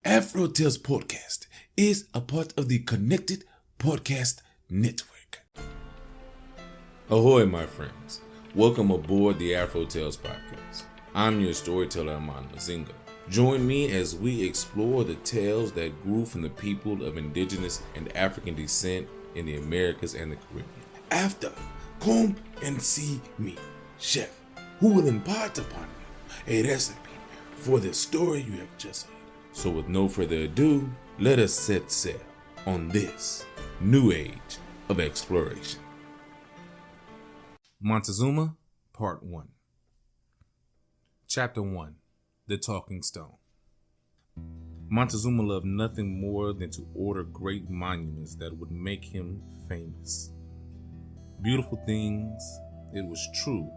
Afro Tales podcast is a part of the Connected Podcast Network. Ahoy, my friends. Welcome aboard the Afro Tales podcast. I'm your storyteller, Montezumas. Join me as we explore the tales that grew from the people of indigenous and African descent in the Americas and the Caribbean. After, come and see me, chef, who will impart upon you a recipe for the story you have just heard. So with no further ado, let us set sail on this new age of exploration. Montezuma, Part 1. Chapter 1. The Talking Stone. Montezuma loved nothing more than to order great monuments that would make him famous. Beautiful things, it was true,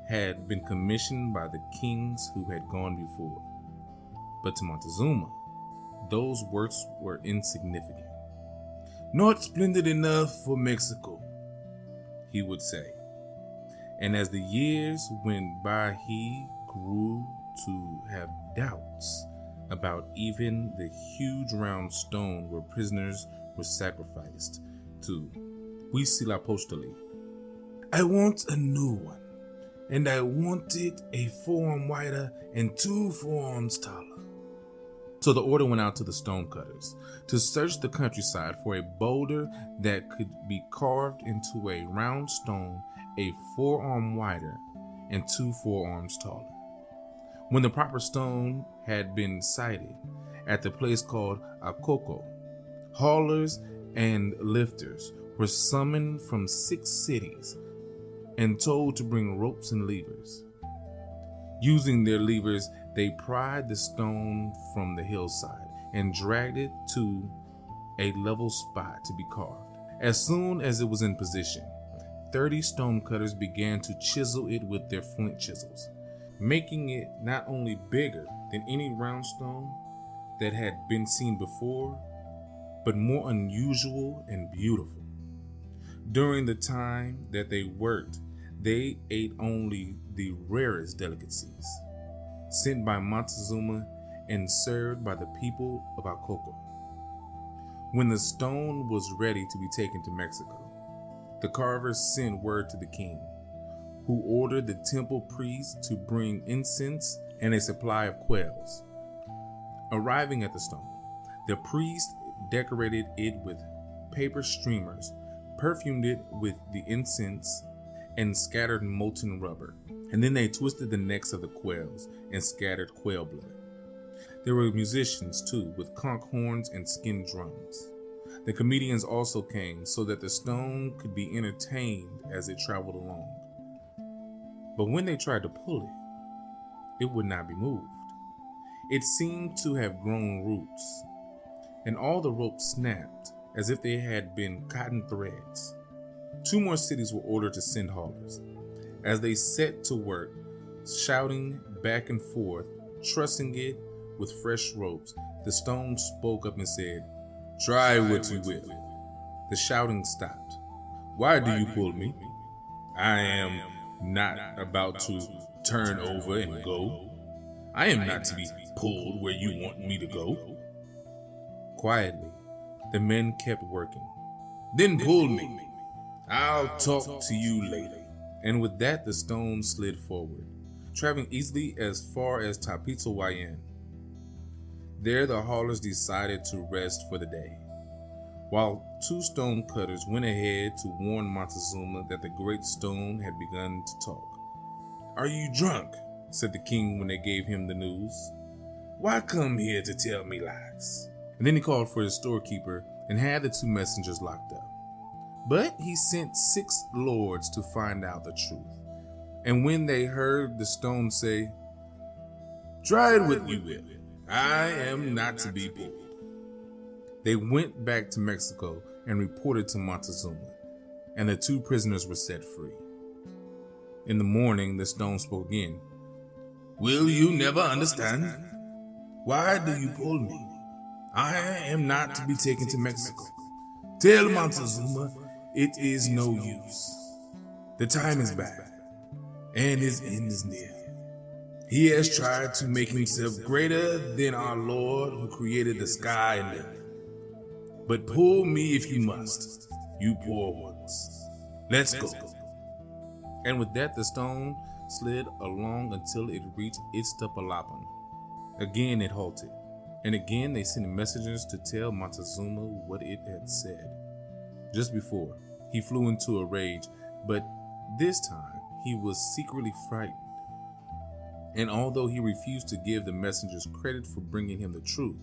had been commissioned by the kings who had gone before. But to Montezuma, those works were insignificant. Not splendid enough for Mexico, he would say. And as the years went by, he grew to have doubts about even the huge round stone where prisoners were sacrificed to Huitzilopochtli. I want a new one, and I want it a 4 arm wider and 2 forearms taller. So the order went out to the stonecutters to search the countryside for a boulder that could be carved into a round stone a 4 arm wider and 2 forearms taller. When the proper stone had been sighted at the place called Akoko, haulers and lifters were summoned from 6 cities and told to bring ropes and levers. Using their levers, they pried the stone from the hillside and dragged it to a level spot to be carved. As soon as it was in position, 30 stonecutters began to chisel it with their flint chisels, making it not only bigger than any round stone that had been seen before, but more unusual and beautiful. During the time that they worked, they ate only the rarest delicacies, sent by Montezuma and served by the people of Akoko. When the stone was ready to be taken to Mexico, the carvers sent word to the king, who ordered the temple priests to bring incense and a supply of quails. Arriving at the stone, the priest decorated it with paper streamers, perfumed it with the incense, and scattered molten rubber. And then they twisted the necks of the quails and scattered quail blood. There were musicians too, with conch horns and skin drums. The comedians also came so that the stone could be entertained as it traveled along. But when they tried to pull it, it would not be moved. It seemed to have grown roots, and all the ropes snapped as if they had been cotton threads. 2 more cities were ordered to send haulers. As they set to work, shouting back and forth, trussing it with fresh ropes, the stone spoke up and said, "Try what you will." The shouting stopped. "Why do you pull me? I am not about to turn over and go. I am not to be pulled where you want me to go." Quietly, the men kept working. Then pull me. I'll talk to you later. And with that, the stone slid forward, traveling easily as far as Tapitowayan. There, the haulers decided to rest for the day, while 2 stonecutters went ahead to warn Montezuma that the great stone had begun to talk. "Are you drunk?" said the king when they gave him the news. "Why come here to tell me lies?" And then he called for his storekeeper and had the 2 messengers locked up. But he sent 6 lords to find out the truth. And when they heard the stone say, "Try it what you will, I am not to be pulled," they went back to Mexico and reported to Montezuma, and the 2 prisoners were set free. In the morning, the stone spoke again. "Will you never understand? Why do you pull me? I am not to be taken to Mexico. Tell Montezuma it is no use. The time is bad, and his end is near. He has tried to make himself greater than our Lord who created the sky and earth. But pull me if you must, you poor ones. Let's go. And with that, the stone slid along until it reached Tlahcos. Again it halted, and again they sent messengers to tell Montezuma what it had said. Just before, he flew into a rage, but this time he was secretly frightened. And although he refused to give the messengers credit for bringing him the truth,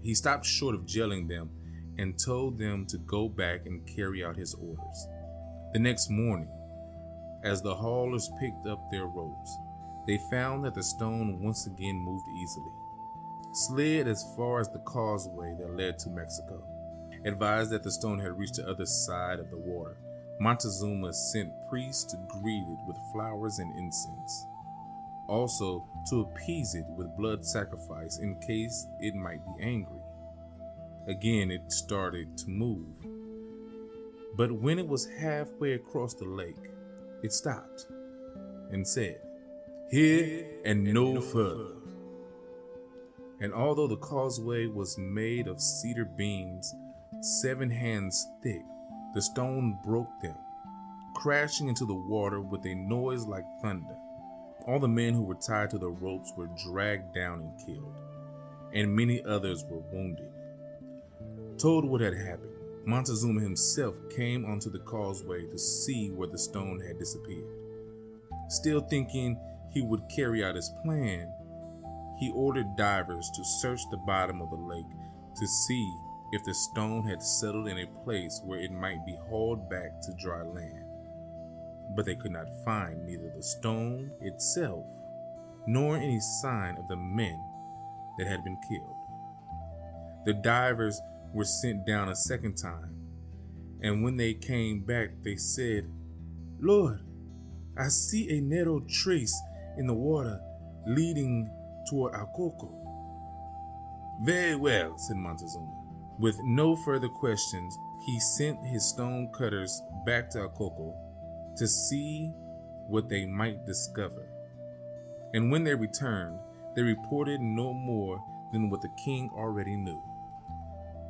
he stopped short of jailing them and told them to go back and carry out his orders. The next morning, as the haulers picked up their ropes, they found that the stone once again moved easily, slid as far as the causeway that led to Mexico. Advised that the stone had reached the other side of the water, Montezuma sent priests to greet it with flowers and incense, also to appease it with blood sacrifice in case it might be angry. Again it started to move, but when it was halfway across the lake, it stopped and said, "Here and no further." And although the causeway was made of cedar beams 7 hands thick, the stone broke them, crashing into the water with a noise like thunder. All the men who were tied to the ropes were dragged down and killed, and many others were wounded. Told what had happened, Montezuma himself came onto the causeway to see where the stone had disappeared. Still thinking he would carry out his plan, he ordered divers to search the bottom of the lake to see if the stone had settled in a place where it might be hauled back to dry land. But they could not find neither the stone itself nor any sign of the men that had been killed. The divers were sent down a second time, and when they came back, they said, "Lord, I see a narrow trace in the water leading toward Alcoco." "Very well," said Montezuma. With no further questions, he sent his stone cutters back to Alcoco to see what they might discover. And when they returned, they reported no more than what the king already knew.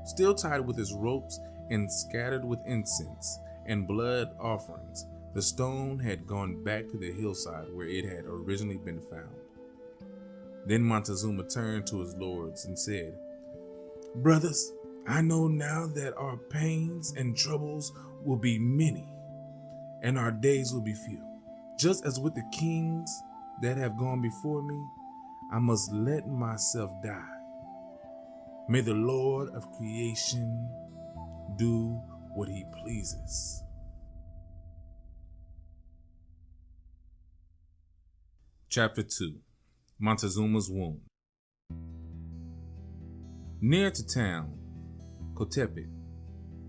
Still tied with his ropes and scattered with incense and blood offerings, the stone had gone back to the hillside where it had originally been found. Then Montezuma turned to his lords and said, "Brothers, I know now that our pains and troubles will be many, and our days will be few. Just as with the kings that have gone before me, I must let myself die. May the Lord of creation do what he pleases." Chapter 2. Montezuma's Wound. Near to town, Cotepe,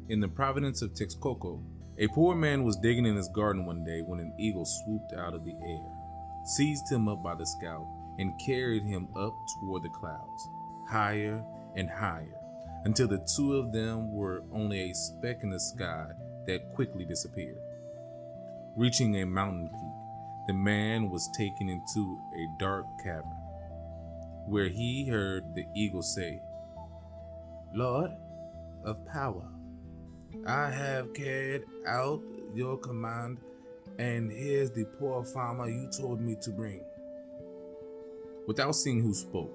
in the province of Texcoco, a poor man was digging in his garden one day when an eagle swooped out of the air, seized him up by the scalp, and carried him up toward the clouds, higher and higher, until the two of them were only a speck in the sky that quickly disappeared. Reaching a mountain peak, the man was taken into a dark cavern, where he heard the eagle say, "Lord of power, I have carried out your command, and here's the poor farmer you told me to bring." Without seeing who spoke,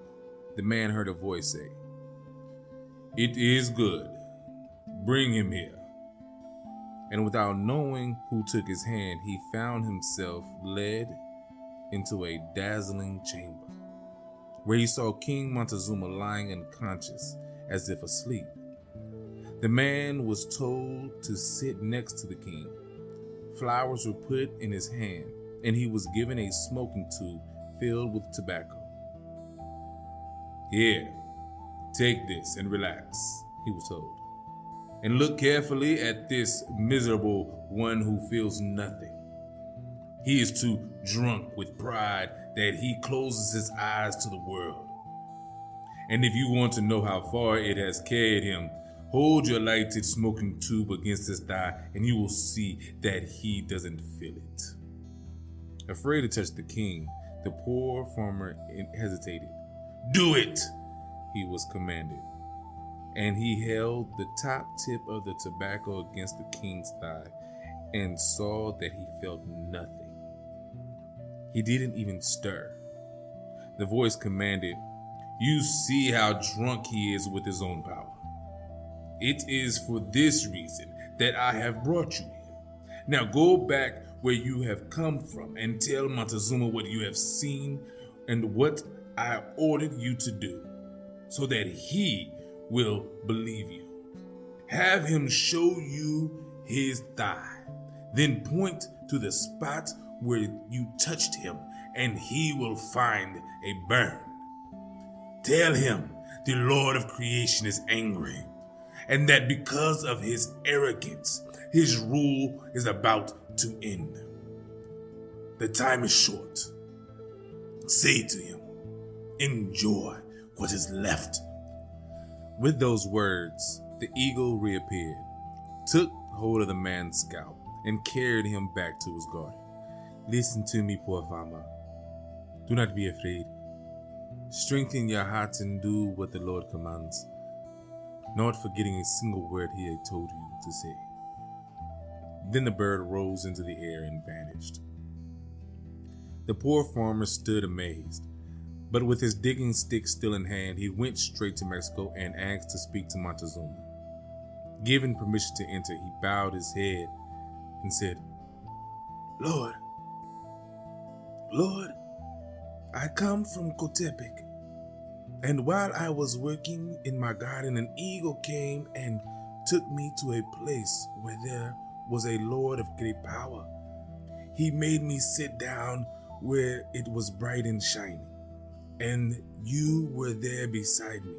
the man heard a voice say, "It is good. Bring him here." And without knowing who took his hand, he found himself led into a dazzling chamber, where he saw King Montezuma lying unconscious as if asleep. The man was told to sit next to the king. Flowers were put in his hand, and he was given a smoking tube filled with tobacco. "Here, take this and relax," he was told. "And look carefully at this miserable one who feels nothing. He is too drunk with pride that he closes his eyes to the world. And if you want to know how far it has carried him, hold your lighted smoking tube against his thigh, and you will see that he doesn't feel it." Afraid to touch the king, The poor farmer hesitated. "Do it," he was commanded. And he held the top tip of the tobacco against the king's thigh and saw that he felt nothing. He didn't even stir. The voice commanded, "You see how drunk he is with his own power. It is for this reason that I have brought you here. Now go back where you have come from and tell Montezuma what you have seen and what I ordered you to do, so that he will believe you. Have him show you his thigh, then point to the spot where you touched him, and he will find a burn. Tell him the Lord of creation is angry, and that because of his arrogance, his rule is about to end. The time is short. Say to him, enjoy what is left." With those words, the eagle reappeared, took hold of the man's scalp, and carried him back to his garden. "Listen to me, poor farmer. Do not be afraid. Strengthen your heart and do what the Lord commands, not forgetting a single word he had told you to say." Then the bird rose into the air and vanished. The poor farmer stood amazed, but with his digging stick still in hand, he went straight to Mexico and asked to speak to Montezuma. Given permission to enter, he bowed his head and said, Lord, I come from Cotepec, and while I was working in my garden, an eagle came and took me to a place where there was a Lord of great power. He made me sit down where it was bright and shining, and you were there beside me.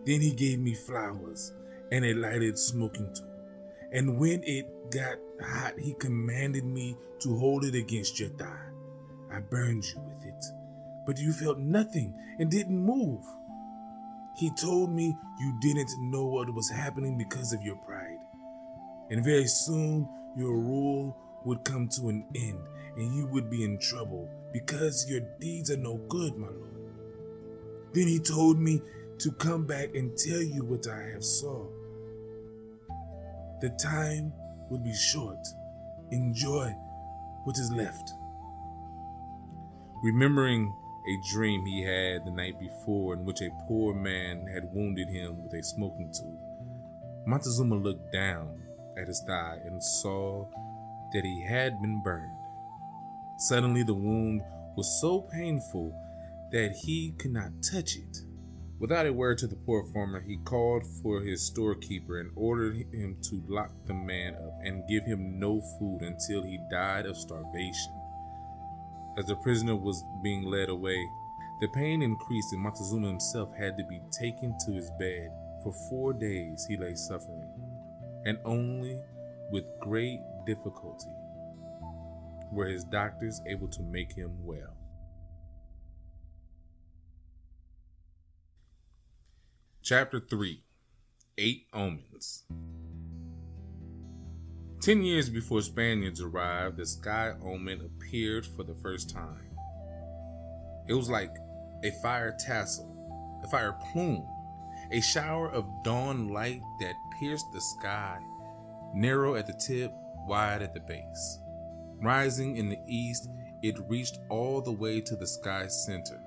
Then he gave me flowers and a lighted smoking tool, and when it got hot, he commanded me to hold it against your thigh. I burned you with it, but you felt nothing and didn't move. He told me you didn't know what was happening because of your pride, and very soon your rule would come to an end, and you would be in trouble because your deeds are no good, my Lord. Then he told me to come back and tell you what I have saw. The time will be short. Enjoy what is left. Remembering a dream he had the night before in which a poor man had wounded him with a smoking tool, Montezuma looked down at his thigh and saw that he had been burned. Suddenly the wound was so painful that he could not touch it. Without a word to the poor farmer, he called for his storekeeper and ordered him to lock the man up and give him no food until he died of starvation. As the prisoner was being led away, the pain increased and Montezuma himself had to be taken to his bed. For 4 days he lay suffering, and only with great difficulty were his doctors able to make him well. Chapter 3: 8 Omens. 10 years before Spaniards arrived, the sky omen appeared for the first time. It was like a fire tassel, a fire plume, a shower of dawn light that pierced the sky, narrow at the tip, wide at the base. Rising in the east, it reached all the way to the sky's center,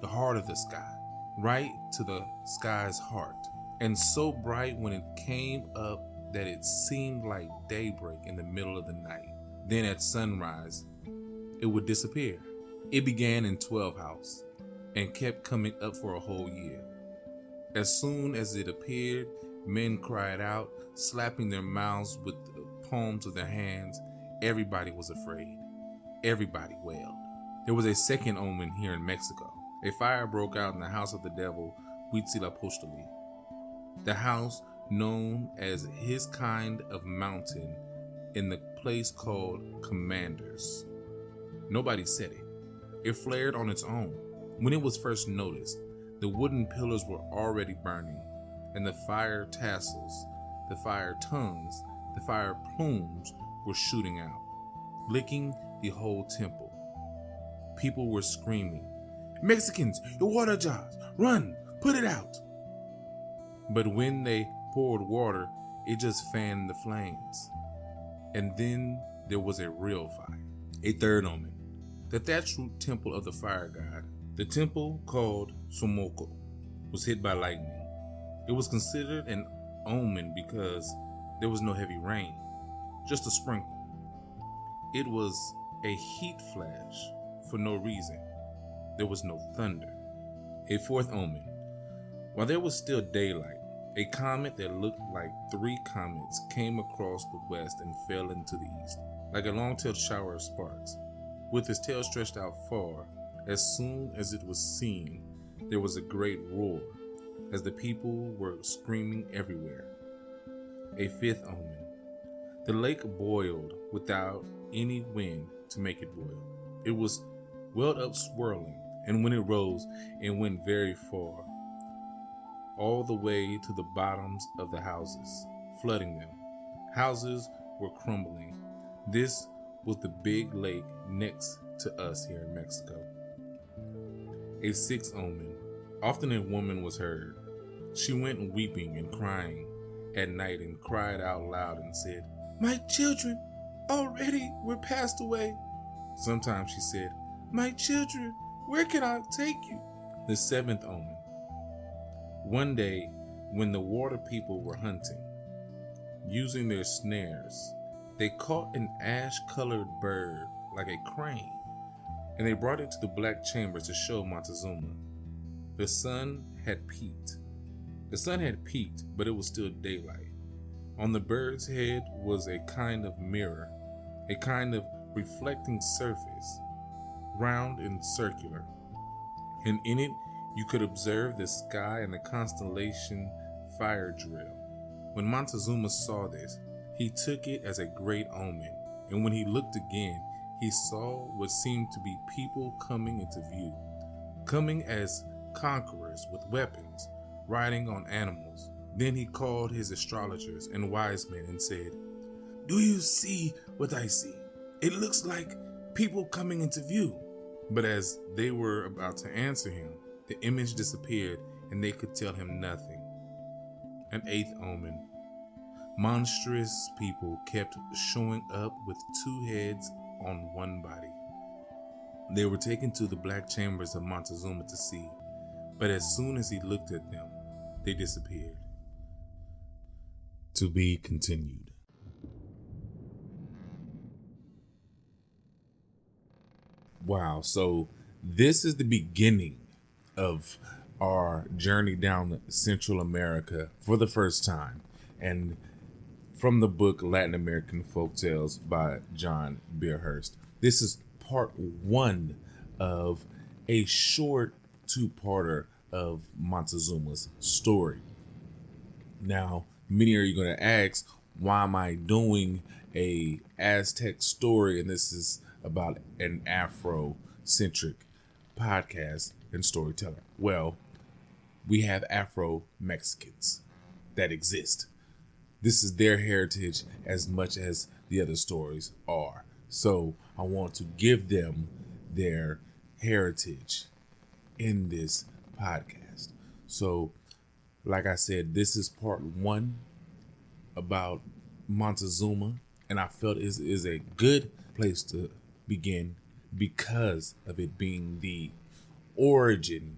the heart of the sky, right to the sky's heart, and so bright when it came up that it seemed like daybreak in the middle of the night. Then at sunrise, it would disappear. It began in 12 house and kept coming up for a whole year. As soon as it appeared, men cried out, slapping their mouths with the palms of their hands. Everybody was afraid. Everybody wailed. There was a second omen here in Mexico. A fire broke out in the house of the devil, Huitzilopochtli, the house known as his kind of mountain in the place called Commanders. Nobody said it. It flared on its own. When it was first noticed, the wooden pillars were already burning, and the fire tassels, the fire tongues, the fire plumes were shooting out, licking the whole temple. People were screaming, "Mexicans, your water jars! Run! Put it out!" But when they poured water, it just fanned the flames. And then there was a real fire. A third omen. The thatched roof temple of the fire god, the temple called Somoko, was hit by lightning. It was considered an omen because there was no heavy rain, just a sprinkle. It was a heat flash for no reason. There was no thunder. A fourth omen. While there was still daylight, a comet that looked like 3 comets came across the west and fell into the east, like a long-tailed shower of sparks. With its tail stretched out far, as soon as it was seen, there was a great roar, as the people were screaming everywhere. A fifth omen. The lake boiled without any wind to make it boil. It was welled up swirling, and when it rose, it went very far, all the way to the bottoms of the houses, flooding them. Houses were crumbling. This was the big lake next to us here in Mexico. A sixth omen. Often a woman was heard. She went weeping and crying at night and cried out loud and said, "My children already were passed away." Sometimes she said, "My children, where can I take you?" The seventh omen. One day, when the water people were hunting, using their snares, they caught an ash-colored bird like a crane, and they brought it to the black chambers to show Montezuma. The sun had peaked. But it was still daylight. On the bird's head was a kind of mirror, a kind of reflecting surface, round and circular, and in it you could observe the sky and the constellation fire drill. When Montezuma saw this, he took it as a great omen, and when he looked again, he saw what seemed to be people coming into view, coming as conquerors with weapons, riding on animals. Then he called his astrologers and wise men and said, "Do you see what I see? It looks like people coming into view." But as they were about to answer him, the image disappeared and they could tell him nothing. An eighth omen. Monstrous people kept showing up with 2 heads on one body. They were taken to the black chambers of Montezuma to see, but as soon as he looked at them, they disappeared. To be continued. Wow, so this is the beginning of our journey down Central America for the first time, and from the book Latin American Folktales by John Beirhorst. This is part 1 of a short 2-parter of Montezuma's story. Now, many are you going to ask, why am I doing a Aztec story? And this is about an Afro-centric podcast and storyteller. Well, we have Afro-Mexicans that exist. This is their heritage as much as the other stories are. So I want to give them their heritage in this podcast. So, like I said, this is part 1 about Montezuma, and I felt it is a good place to begin because of it being the origin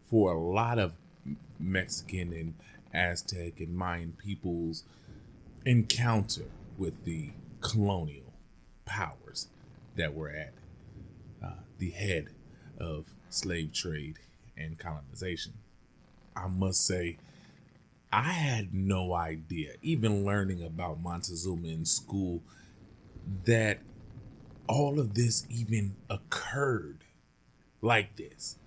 for a lot of Mexican and Aztec and Mayan peoples' encounter with the colonial powers that were at the head of slave trade and colonization. I must say, I had no idea, even learning about Montezuma in school, that all of this even occurred like this.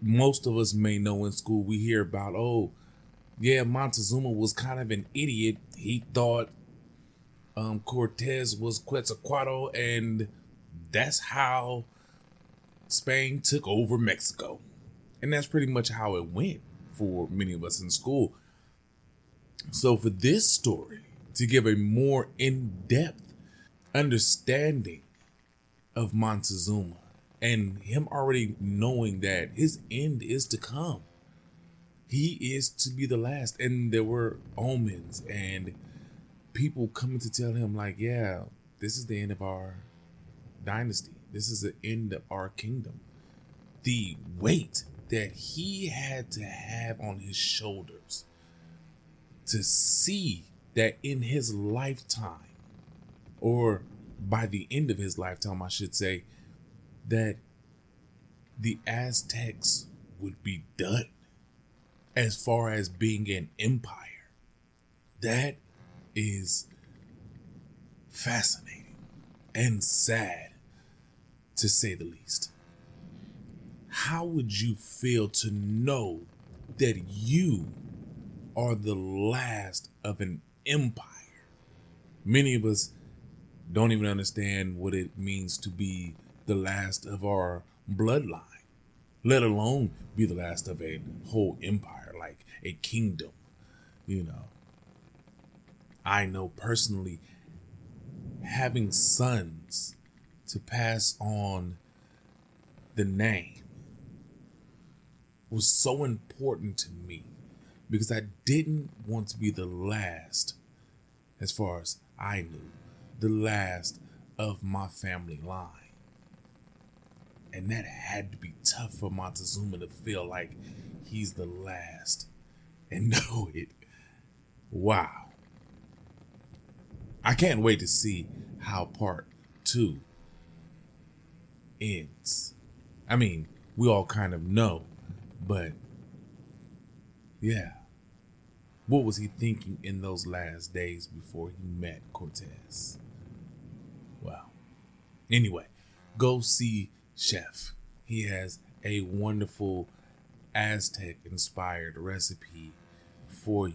Most of us may know in school, we hear about, oh, yeah, Montezuma was kind of an idiot. He thought Cortez was Quetzalcoatl, and that's how Spain took over Mexico. And that's pretty much how it went for many of us in school. So for this story, to give a more in-depth understanding of Montezuma and him already knowing that his end is to come. He is to be the last. And there were omens and people coming to tell him, like, yeah, this is the end of our dynasty. This is the end of our kingdom. The weight that he had to have on his shoulders to see that in his lifetime, or by the end of his lifetime, I should say, that the Aztecs would be done as far as being an empire. That is fascinating and sad, to say the least. How would you feel to know that you are the last of an empire? Many of us don't even understand what it means to be the last of our bloodline, let alone be the last of a whole empire, like a kingdom. You know, I know personally, having sons to pass on the name was so important to me, because I didn't want to be the last, as far as I knew, the last of my family line. And that had to be tough for Montezuma to feel like he's the last and know it. Wow. I can't wait to see how part 2 ends. I mean, we all kind of know, but yeah. What was he thinking in those last days before he met Cortez? Well, anyway, go see Chef. He has a wonderful Aztec-inspired recipe for you.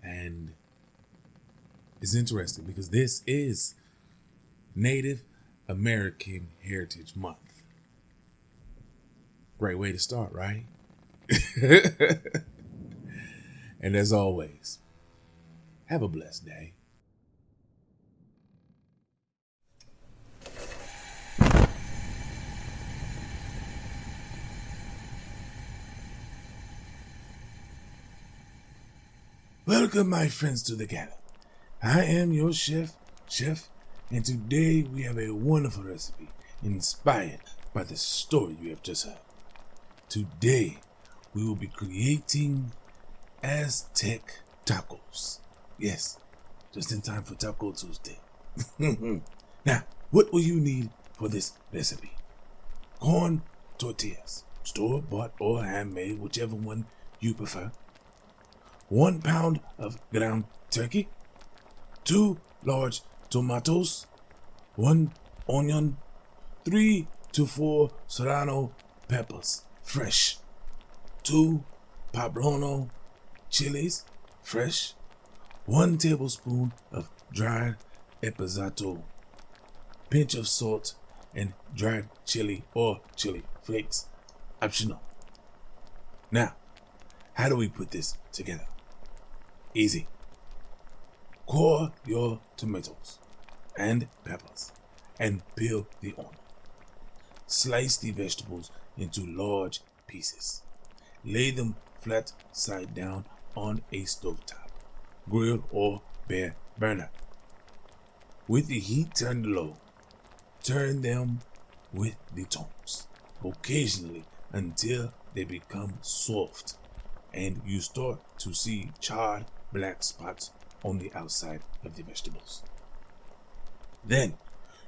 And it's interesting because this is Native American Heritage Month. Great way to start, right? And as always, have a blessed day. Welcome, my friends, to the Galley. I am your chef, and today we have a wonderful recipe inspired by the story you have just heard. Today, we will be creating Aztec Tlahcos. Yes, just in time for Taco Tuesday. Now, what will you need for this recipe? Corn tortillas, store-bought or handmade, whichever one you prefer. 1 pound of ground turkey, 2 large tomatoes, 1 onion, 3 to 4 serrano peppers, fresh, 2 poblano chilies, fresh, 1 tablespoon of dried epazote, pinch of salt, and dried chili or chili flakes, optional. Now, how do we put this together? Easy. Core your tomatoes and peppers and peel the onion. Slice the vegetables into large pieces. Lay them flat side down on a stovetop, grill, or bare burner. With the heat turned low, turn them with the tongs occasionally until they become soft and you start to see charred black spots on the outside of the vegetables. Then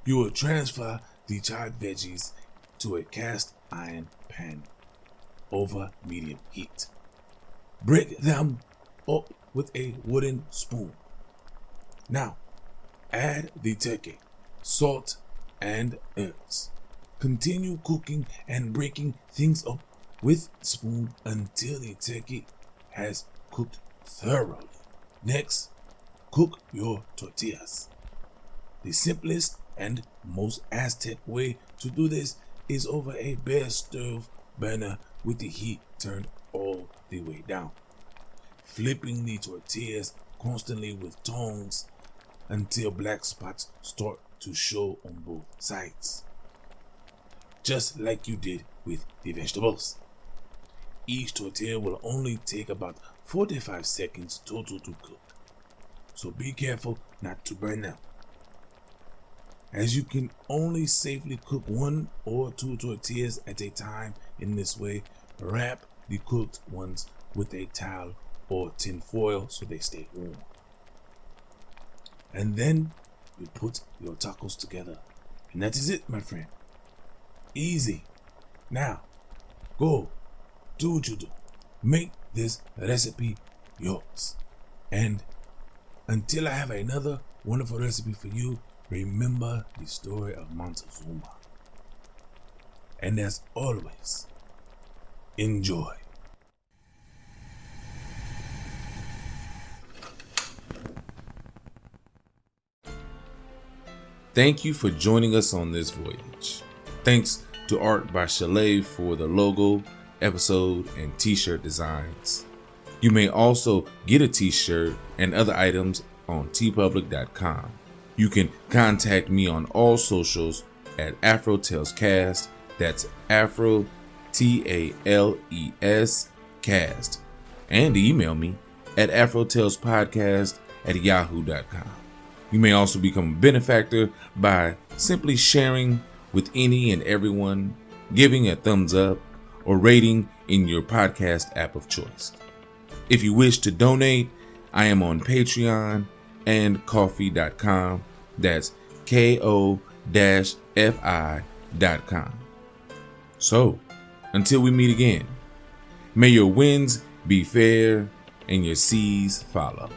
you will transfer the charred veggies to a cast iron pan over medium heat. Break them up with a wooden spoon. Now, add the turkey, salt, and herbs. Continue cooking and breaking things up with the spoon until the turkey has cooked thoroughly. Next, cook your tortillas. The simplest and most Aztec way to do this is over a bare stove burner with the heat turned all the way down. Flipping the tortillas constantly with tongs until black spots start to show on both sides. just like you did with the vegetables. Each tortilla will only take about 45 seconds total to cook, so be careful not to burn them. As you can only safely cook 1 or 2 tortillas at a time in this way, wrap the cooked ones with a towel or tin foil so they stay warm. And then you put your tacos together. And that is it, my friend. Easy. Now, go do what you do. Make this recipe yours. And until I have another wonderful recipe for you, remember the story of Montezuma. And as always, enjoy. Thank you for joining us on this voyage. Thanks to Art by Chalet for the logo, episode, and t-shirt designs. You may also get a t-shirt and other items on tpublic.com. You can contact me on all socials at AfroTalesCast. That's Afro TALES cast. And email me at afrotalespodcast@yahoo.com. You may also become a benefactor by simply sharing with any and everyone, giving a thumbs up, or rating in your podcast app of choice. If you wish to donate, I am on Patreon and Ko-fi.com. That's KO-FI.com. So, until we meet again, may your winds be fair and your seas follow.